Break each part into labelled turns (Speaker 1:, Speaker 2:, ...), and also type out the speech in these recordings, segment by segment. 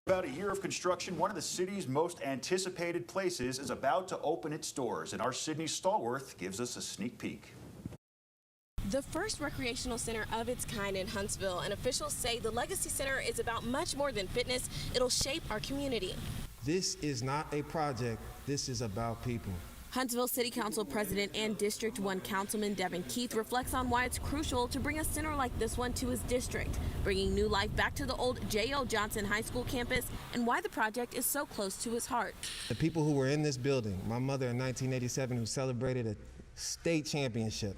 Speaker 1: About a year of construction, one of the city's most anticipated places is about to open its doors, and our Sydney Stallworth gives us a sneak peek.
Speaker 2: The first recreational center of its kind in Huntsville, and officials say the Legacy Center is about much more than fitness. It'll shape our community.
Speaker 3: This is not a project, this is about people.
Speaker 2: Huntsville City Council President and District 1 Councilman Devin Keith reflects on why it's crucial to bring a center like this one to his district, bringing new life back to the old J.O. Johnson High School campus, and why the project is so close to his heart.
Speaker 3: The people who were in this building, my mother in 1987 who celebrated a state championship,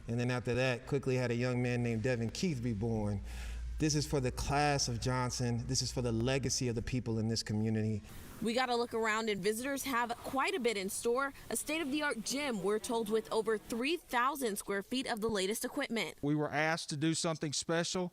Speaker 3: and then after that quickly had a young man named Devin Keith be born. This is for the class of Johnson. This is for the legacy of the people in this community.
Speaker 2: We got to look around, and visitors have quite a bit in store. A state-of-the-art gym, we're told, with over 3,000 square feet of the latest equipment.
Speaker 4: We were asked to do something special.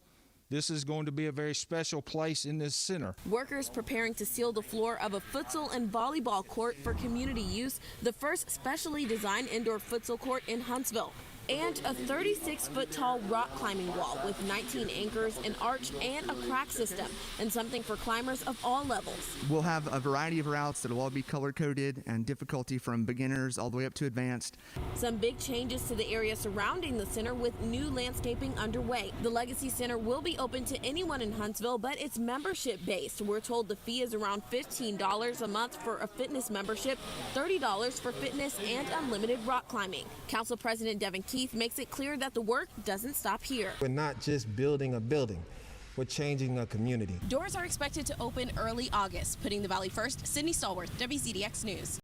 Speaker 4: This is going to be a very special place in this center.
Speaker 2: Workers preparing to seal the floor of a futsal and volleyball court for community use, the first specially designed indoor futsal court in Huntsville. And a 36-foot tall rock climbing wall with 19 anchors, an arch, and a crack system, and something for climbers of all levels.
Speaker 5: We'll have a variety of routes that will all be color-coded and difficulty from beginners all the way up to advanced.
Speaker 2: Some big changes to the area surrounding the center with new landscaping underway. The Legacy Center will be open to anyone in Huntsville, but it's membership-based. We're told the fee is around $15 a month for a fitness membership, $30 for fitness and unlimited rock climbing. Council President Devin Keith makes it clear that the work doesn't stop here.
Speaker 3: We're not just building a building, we're changing a community.
Speaker 2: Doors are expected to open early August. Putting the Valley first, Sydney Stallworth, WCDX News.